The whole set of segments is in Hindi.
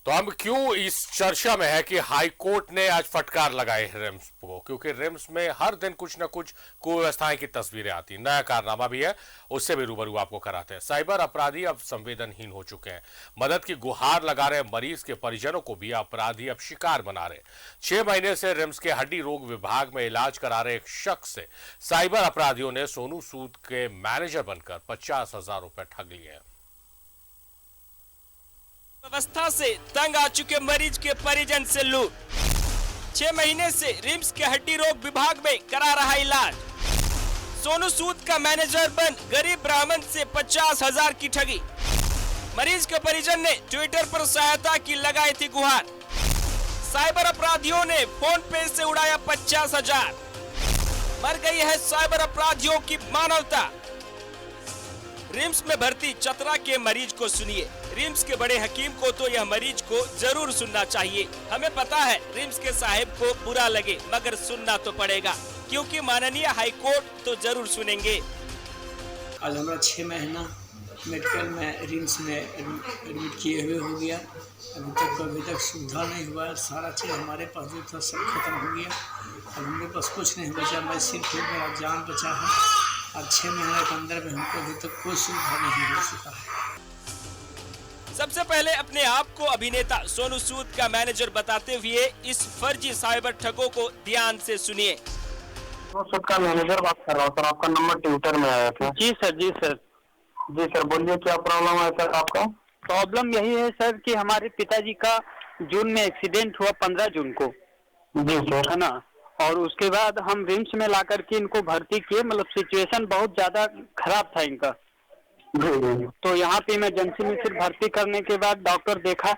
तो हम क्यों इस चर्चा में है कि हाई कोर्ट ने आज फटकार लगाई है रिम्स को, क्योंकि रिम्स में हर दिन कुछ न कुछ कुव्यवस्थाएं की तस्वीरें आती, नया कारनामा भी है, उससे भी रूबरू आपको कराते हैं। साइबर अपराधी अब संवेदनहीन हो चुके हैं, मदद की गुहार लगा रहे मरीज के परिजनों को भी अपराधी अब शिकार बना रहे। 6 महीने से रिम्स के हड्डी रोग विभाग में इलाज करा रहे एक शख्स से साइबर अपराधियों ने सोनू सूद के मैनेजर बनकर 50,000 रुपए ठग लिए हैं। व्यवस्था से तंग आ चुके मरीज के परिजन से लूट। 6 महीने से रिम्स के हड्डी रोग विभाग में करा रहा इलाज। सोनू सूद का मैनेजर बन गरीब ब्राह्मण से 50,000 की ठगी। मरीज के परिजन ने ट्विटर पर सहायता की लगाई थी गुहार। साइबर अपराधियों ने फोन पे से उड़ाया 50,000। मर गई है साइबर अपराधियों की मानवता। रिम्स में भर्ती चतरा के मरीज को सुनिए। रिम्स के बड़े हकीम को तो यह मरीज को जरूर सुनना चाहिए। हमें पता है रिम्स के साहिब को बुरा लगे, मगर सुनना तो पड़ेगा, क्योंकि माननीय हाई कोर्ट तो जरूर सुनेंगे। आज हमारा 6 महीना मेडिकल में रिम्स में एडमिट किए हुए हो गया। अभी तक सुविधा नहीं हुआ। सारा चीज़ हमारे पास जो था सब खत्म हो गया। अब हमारे पास कुछ नहीं बचा। मैं सिर्फ मेरा जान बचा है। अब 6 महीने के अंदर में हमको अभी तक कोई सुविधा नहीं हो सका है। सबसे पहले अपने आप को अभिनेता सोनू सूद का मैनेजर बताते हुए इस फर्जी साइबर ठगों को ध्यान से सुनिए। सोनू सूद का मैनेजर बात कर रहा हूँ सर। आपका नंबर ट्विटर में आया था। जी सर, जी सर। जी सर, बोलिए क्या प्रॉब्लम है सर आपका? प्रॉब्लम यही है सर कि हमारे पिताजी का जून में एक्सीडेंट हुआ, 15 जून को। जी सर। है ना। और उसके बाद हम रिम्स में ला करके इनको भर्ती किए। मतलब सिचुएशन बहुत ज्यादा खराब था इनका। जी जी। तो यहाँ पे इमरजेंसी में फिर भर्ती करने के बाद डॉक्टर देखा,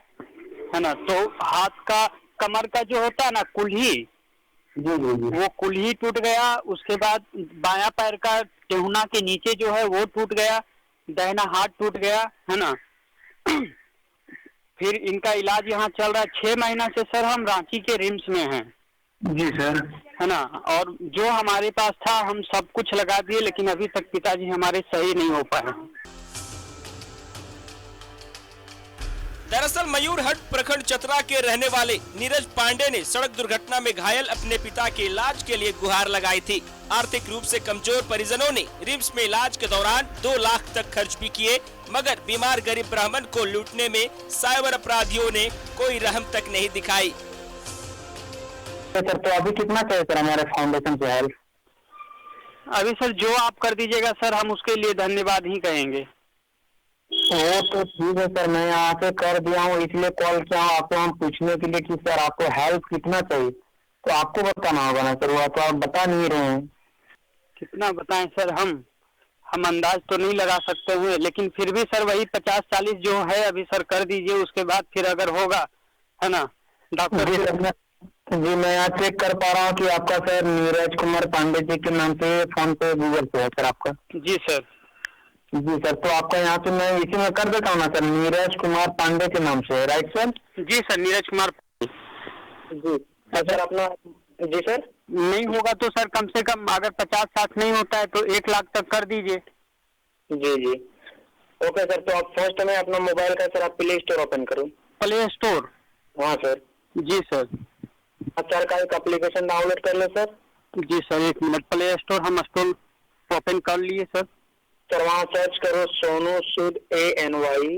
है ना, तो हाथ का कमर का जो होता है ना कुल्ही, जी जी जी, वो कुल्ही टूट गया। उसके बाद बायां पैर का टेहुना के नीचे जो है वो टूट गया। दाहिना हाथ टूट गया, है ना। फिर इनका इलाज यहाँ चल रहा है 6 महीना से सर। हम रांची के रिम्स में हैं। जी सर। है ना। और जो हमारे पास था हम सब कुछ लगा दिए, लेकिन अभी तक पिताजी हमारे सही नहीं हो पाए। दरअसल मयूरहट प्रखंड चतरा के रहने वाले नीरज पांडे ने सड़क दुर्घटना में घायल अपने पिता के इलाज के लिए गुहार लगाई थी। आर्थिक रूप से कमजोर परिजनों ने रिम्स में इलाज के दौरान 2 लाख तक खर्च भी किए, मगर बीमार गरीब ब्राह्मण को लूटने में साइबर अपराधियों ने कोई रहम तक नहीं दिखाई। सर तो अभी कितना चाहिए सर हमारे फाउंडेशन से हेल्प? अभी सर जो आप कर दीजिएगा सर, हम उसके लिए धन्यवाद ही कहेंगे। वो तो ठीक है सर, मैं यहाँ से कर दिया हूँ, इसलिए कॉल किया हूँ आपको हम पूछने के लिए कि सर आपको हेल्प कितना चाहिए। तो आपको बताना होगा ना सर, वो तो आप बता नहीं रहे हैं। कितना बताएं सर? हम अंदाज तो नहीं लगा सकते हैं, लेकिन फिर भी सर वही 50-40 जो है अभी सर कर दीजिए। उसके बाद फिर अगर होगा, है ना, डॉक्टर। जी मैं यहाँ चेक कर पा रहा हूँ कि आपका सर नीरज कुमार पांडे जी के नाम से फोन पे गूगल पे है सर आपका। जी सर। जी सर, तो आपका यहाँ पे मैं इसी में कर देता हूँ ना सर, नीरज कुमार पांडे के नाम से, राइट सर? जी सर, नीरज कुमार। जी सर अपना। जी सर। नहीं होगा तो सर कम से कम अगर 50-60 नहीं होता है तो 1 लाख तक कर दीजिए। जी जी ओके सर। तो आप फर्स्ट में अपना मोबाइल का सर आप प्ले स्टोर ओपन करो। Play store? हाँ सर। जी सर। सर का एक एप्लीकेशन डाउनलोड कर लो सर। जी सर, 1 मिनट। प्ले स्टोर हम स्टोर ओपन कर लिए सर। सर वहाँ सर्च करो Sonu Sood ANY।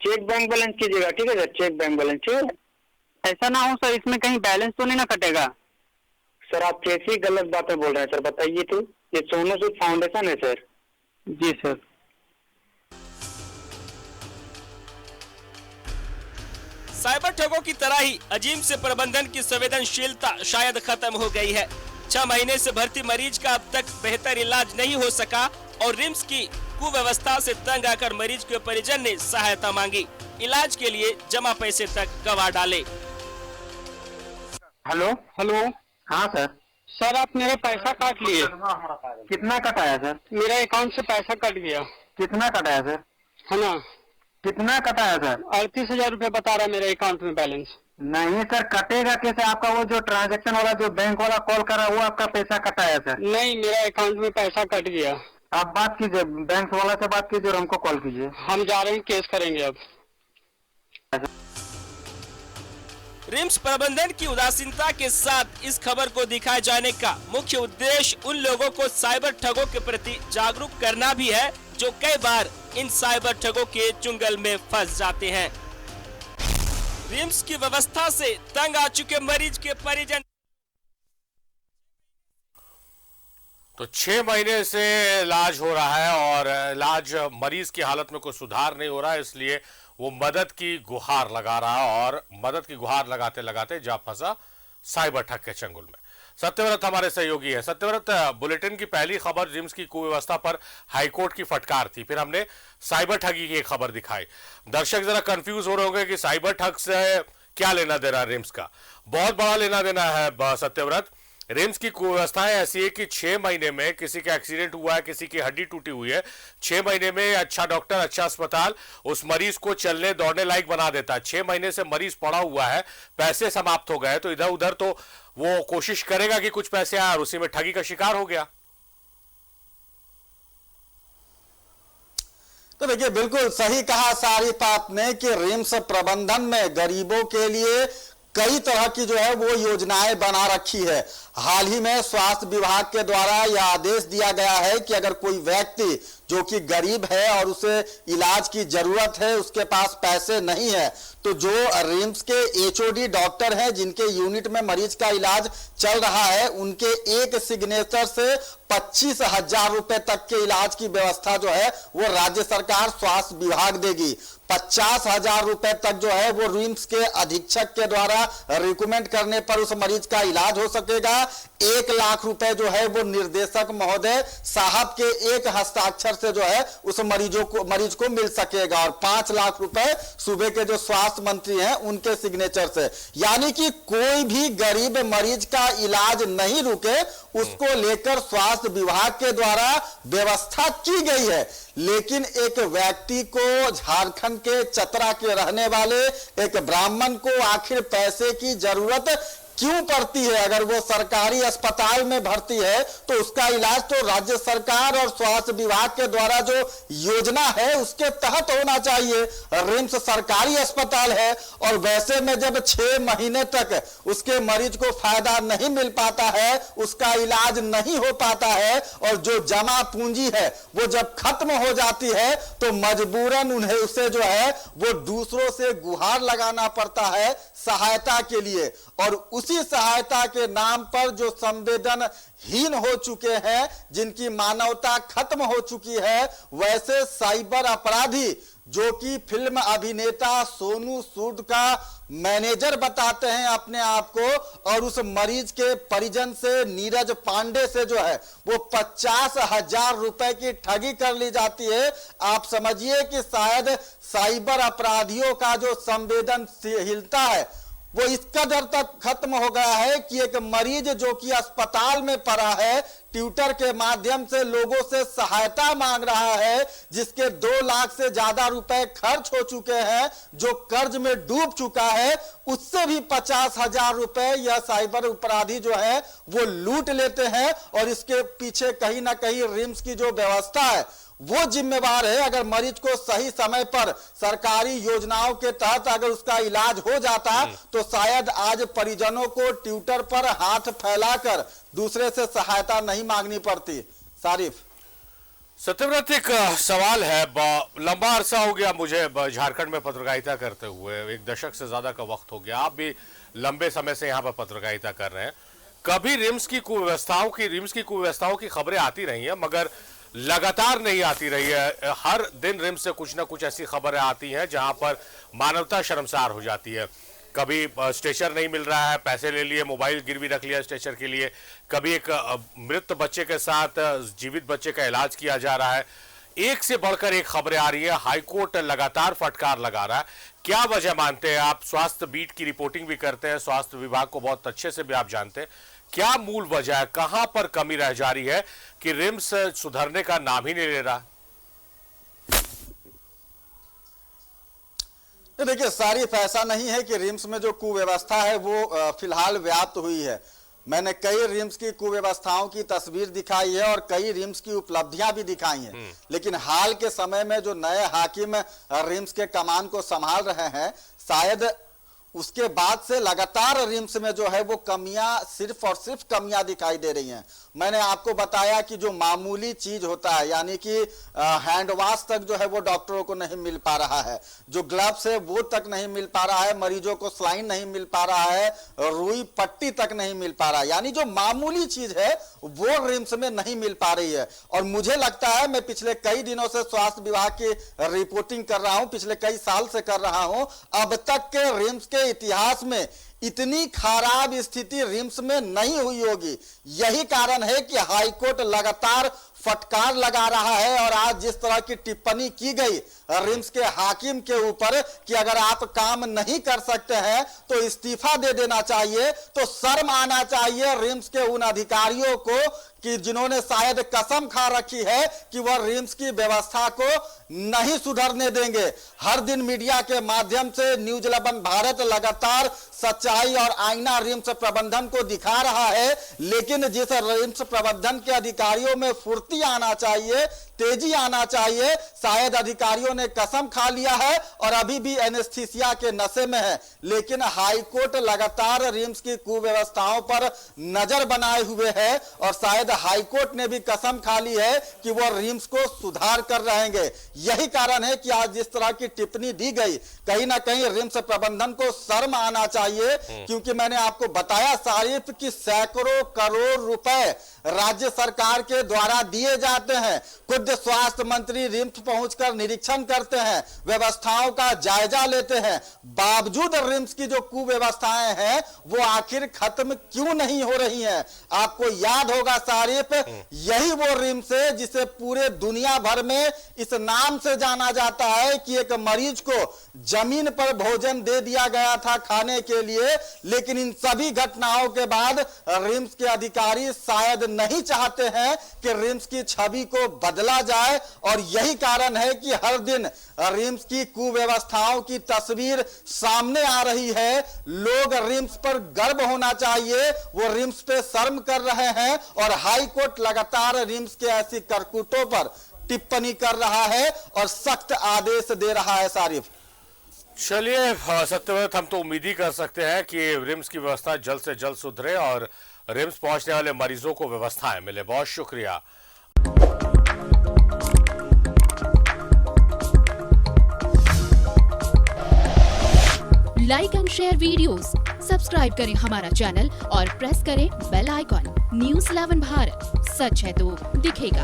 Cheque bank balance कीजिएगा, ठीक है सर? चेक बैंक बैलेंस, ठीक है। ऐसा ना हो सर इसमें कहीं बैलेंस तो नहीं ना कटेगा? सर आप कैसी गलत बातें बोल रहे हैं सर, बताइए तो। ये सोनू सूद फाउंडेशन है सर। जी सर। साइबर ठगों की तरह ही अजीम से प्रबंधन की संवेदनशीलता शायद खत्म हो गई है। 6 महीने से भर्ती मरीज का अब तक बेहतर इलाज नहीं हो सका और रिम्स की कुव्यवस्था से तंग आकर मरीज के परिजन ने सहायता मांगी। इलाज के लिए जमा पैसे तक गंवा डाले। हेलो। हेलो। हाँ सर। सर आप मेरा पैसा काट लिए। कितना कटाया सर? मेरा अकाउंट से पैसा कट गया। कितना कटाया सर? है ना। कितना कटाया सर? 38,000 रुपये बता रहा है मेरे अकाउंट में बैलेंस। नहीं सर, कटेगा कैसे? आपका वो जो ट्रांजैक्शन वाला जो बैंक वाला कॉल करा वो आपका पैसा कटाया सर। नहीं, मेरा अकाउंट में पैसा कट गया। आप बात कीजिए, बैंक वाला से बात कीजिए और हमको कॉल कीजिए। हम जा रहे हैं, केस करेंगे अब। रिम्स प्रबंधन की उदासीनता के साथ इस खबर को दिखाए जाने का मुख्य उद्देश्य उन लोगों को साइबर ठगों के प्रति जागरूक करना भी है जो कई बार इन साइबर ठगों के चुंगल में फंस जाते हैं। रिम्स की व्यवस्था से तंग आ चुके मरीज के परिजन। तो 6 महीने से इलाज हो रहा है और इलाज मरीज की हालत में कोई सुधार नहीं हो रहा है, इसलिए वो मदद की गुहार लगा रहा है और मदद की गुहार लगाते लगाते जा फंसा साइबर ठग के चंगुल में। सत्यव्रत हमारे सहयोगी है। सत्यव्रत, बुलेटिन की पहली खबर रिम्स की कुव्यवस्था पर हाईकोर्ट की फटकार थी, फिर हमने साइबर ठगी की एक खबर दिखाई। दर्शक जरा कंफ्यूज हो रहे होंगे कि साइबर ठग से क्या लेना देना रिम्स का। बहुत बड़ा लेना देना है सत्यव्रत। रिम्स की कुव्यवस्थाएं ऐसी है कि 6 महीने में किसी का एक्सीडेंट हुआ है, किसी की हड्डी टूटी हुई है, 6 महीने में अच्छा डॉक्टर, अच्छा अस्पताल उस मरीज को चलने दौड़ने लायक बना देता है। 6 महीने से मरीज पड़ा हुआ है, पैसे समाप्त हो गए, तो इधर उधर तो वो कोशिश करेगा कि कुछ पैसे आए और उसी में ठगी का शिकार हो गया। तो देखिए, बिल्कुल सही कहा सारिफ आपने कि रिम्स प्रबंधन में गरीबों के लिए कई तरह की जो है वो योजनाएं बना रखी है। हाल ही में स्वास्थ्य विभाग के द्वारा यह आदेश दिया गया है कि अगर कोई व्यक्ति जो कि गरीब है और उसे इलाज की जरूरत है, उसके पास पैसे नहीं है, तो जो रिम्स के एचओडी डॉक्टर हैं जिनके यूनिट में मरीज का इलाज चल रहा है, उनके एक सिग्नेचर से 25,000 रुपए तक के इलाज की व्यवस्था जो है वो राज्य सरकार स्वास्थ्य विभाग देगी। 50,000 रुपए तक जो है वो रिम्स के अधीक्षक के द्वारा रिकमेंड करने पर उस मरीज का इलाज हो सकेगा। 1 लाख रुपए जो है वो निर्देशक महोदय साहब के एक हस्ताक्षर से जो है उस मरीज को मिल सकेगा और 5 लाख रुपए सूबे के जो स्वास्थ्य मंत्री हैं उनके सिग्नेचर से। यानी कि कोई भी गरीब मरीज का इलाज नहीं रुके, उसको लेकर स्वास्थ्य विभाग के द्वारा व्यवस्था की गई है। लेकिन एक व्यक्ति को, झारखंड के चतरा के रहने वाले एक ब्राह्मण को आखिर पैसे की जरूरत क्यों पड़ती है? अगर वो सरकारी अस्पताल में भर्ती है तो उसका इलाज तो राज्य सरकार और स्वास्थ्य विभाग के द्वारा जो योजना है उसके तहत होना चाहिए। रिम्स सरकारी अस्पताल है और वैसे में जब 6 महीने तक उसके मरीज को फायदा नहीं मिल पाता है, उसका इलाज नहीं हो पाता है और जो जमा पूंजी है वो जब खत्म हो जाती है तो मजबूरन उन्हें उसे जो है वो दूसरों से गुहार लगाना पड़ता है सहायता के लिए। और उसी सहायता के नाम पर जो संवेदनहीन हो चुके हैं, जिनकी मानवता खत्म हो चुकी है, वैसे साइबर अपराधी जो कि फिल्म अभिनेता सोनू सूद का मैनेजर बताते हैं अपने आप को, और उस मरीज के परिजन से, नीरज पांडे से जो है वो 50,000 रुपए की ठगी कर ली जाती है। आप समझिए कि शायद साइबर अपराधियों का जो संवेदनशीलता है वो इस कदर तक खत्म हो गया है कि एक मरीज जो कि अस्पताल में पड़ा है, ट्विटर के माध्यम से लोगों से सहायता मांग रहा है, जिसके 2 लाख से ज्यादा रुपए खर्च हो चुके हैं, जो कर्ज में डूब चुका है, उससे भी 50,000 रुपए यह साइबर अपराधी जो है वो लूट लेते हैं। और इसके पीछे कहीं ना कहीं रिम्स की जो व्यवस्था है वो जिम्मेवार है। अगर मरीज को सही समय पर सरकारी योजनाओं के तहत अगर उसका इलाज हो जाता तो शायद आज परिजनों को ट्विटर पर हाथ फैलाकर दूसरे से सहायता नहीं मांगनी पड़ती। सारिफ, सत्यव्रत, एक सवाल है। लंबा अरसा हो गया मुझे झारखंड में पत्रकारिता करते हुए, 1 दशक से ज्यादा का वक्त हो गया। आप भी लंबे समय से यहाँ पर पत्रकारिता कर रहे हैं। कभी रिम्स की कुव्यवस्थाओं की खबरें आती रही हैं, मगर लगातार नहीं आती रही है। हर दिन रिम्स से कुछ ना कुछ ऐसी खबरें आती हैं जहां पर मानवता शर्मसार हो जाती है। कभी स्ट्रेचर नहीं मिल रहा है, पैसे ले लिए, मोबाइल गिरवी रख लिया स्ट्रेचर के लिए, कभी एक मृत बच्चे के साथ जीवित बच्चे का इलाज किया जा रहा है। एक से बढ़कर एक खबरें आ रही है। हाईकोर्ट लगातार फटकार लगा रहा है। क्या वजह मानते हैं आप? स्वास्थ्य बीट की रिपोर्टिंग भी करते हैं, स्वास्थ्य विभाग को बहुत अच्छे से भी आप जानते हैं। क्या मूल वजह है, कहां पर कमी रह जा रही है कि रिम्स सुधरने का नाम ही नहीं ले रहा? देखिए सारिफ, ऐसा नहीं है कि रिम्स में जो कुव्यवस्था है वो फिलहाल व्याप्त हुई है। मैंने कई रिम्स की कुव्यवस्थाओं की तस्वीर दिखाई है और कई रिम्स की उपलब्धियां भी दिखाई हैं। लेकिन हाल के समय में जो नए हाकिम रिम्स के कमान को संभाल रहे हैं, शायद उसके बाद से लगातार रिम्स में जो है वो कमियां, सिर्फ और सिर्फ कमियां दिखाई दे रही हैं। मैंने आपको बताया कि जो मामूली चीज होता है, यानी कि हैंड वॉश तक जो है वो डॉक्टरों को नहीं मिल पा रहा है, जो ग्लव्स है वो तक नहीं मिल पा रहा है, मरीजों को स्लाइन नहीं मिल पा रहा है, रुई पट्टी तक नहीं मिल पा रहा है, यानी जो मामूली चीज है वो रिम्स में नहीं मिल पा रही है। और मुझे लगता है, मैं पिछले कई दिनों से स्वास्थ्य विभाग की रिपोर्टिंग कर रहा हूं, पिछले कई साल से कर रहा हूं, अब तक के रिम्स के इतिहास में इतनी खराब स्थिति रिम्स में नहीं हुई होगी। यही कारण है कि हाईकोर्ट लगातार फटकार लगा रहा है और आज जिस तरह की टिप्पणी की गई रिम्स के हाकिम के ऊपर कि अगर आप काम नहीं कर सकते हैं तो इस्तीफा दे देना चाहिए, तो शर्म आना चाहिए रिम्स के उन अधिकारियों को कि जिन्होंने शायद कसम खा रखी है कि वह रिम्स की व्यवस्था को नहीं सुधरने देंगे। हर दिन मीडिया के माध्यम से न्यूज 11 भारत लगातार सच्चाई और आईना रिम्स प्रबंधन को दिखा रहा है, लेकिन जिस रिम्स प्रबंधन के अधिकारियों में फुर्ती आना चाहिए, तेजी आना चाहिए, शायद अधिकारियों ने कसम खा लिया है और अभी भी एनेस्थीसिया के नशे में है। लेकिन हाईकोर्ट लगातार रिम्स की कुव्यवस्थाओं पर नजर बनाए हुए है और शायद हाईकोर्ट ने भी कसम खा ली है कि वह रिम्स को सुधार कर रहेंगे। यही कारण है कि आज जिस तरह की टिप्पणी दी गई, कहीं ना कहीं रिम्स प्रबंधन को शर्म आना चाहिए, क्योंकि मैंने आपको बताया सारिफ की सैकड़ों करोड़ रुपए राज्य सरकार के द्वारा दिए जाते हैं। खुद स्वास्थ्य मंत्री रिम्स पहुंचकर निरीक्षण करते हैं, व्यवस्थाओं का जायजा लेते हैं, बावजूद रिम्स की जो कुव्यवस्थाएं हैं वो आखिर खत्म क्यों नहीं हो रही हैं? आपको याद होगा सारिफ, यही वो रिम्स है जिसे पूरे दुनिया भर में इस नाम से जाना जाता है कि एक मरीज को जमीन पर भोजन दे दिया गया था खाने के लिए, लेकिन इन सभी घटनाओं के बाद रिम्स के अधिकारी शायद नहीं चाहते हैं कि रिम्स की छवि को बदला जाए और यही कारण है कि हर दिन रिम्स की कुव्यवस्थाओं की तस्वीर सामने आ रही है। लोग रिम्स पर गर्व होना चाहिए, वो रिम्स पे शर्म कर रहे हैं और हाई कोर्ट लगातार रिम्स के ऐसी करतूतों पर टिप्पणी कर रहा है और सख्त आदेश दे रहा है। सारिफ, चलिए सत्यव्रत, हम तो उम्मीद ही कर सकते हैं कि रिम्स की व्यवस्था जल्द से जल्द सुधरे और रिम्स पहुंचने वाले मरीजों को व्यवस्थाएं मिले। बहुत शुक्रिया। Like and share videos, subscribe करें हमारा चैनल और प्रेस करें बेल आइकॉन। न्यूज़ 11 भारत, सच है तो दिखेगा।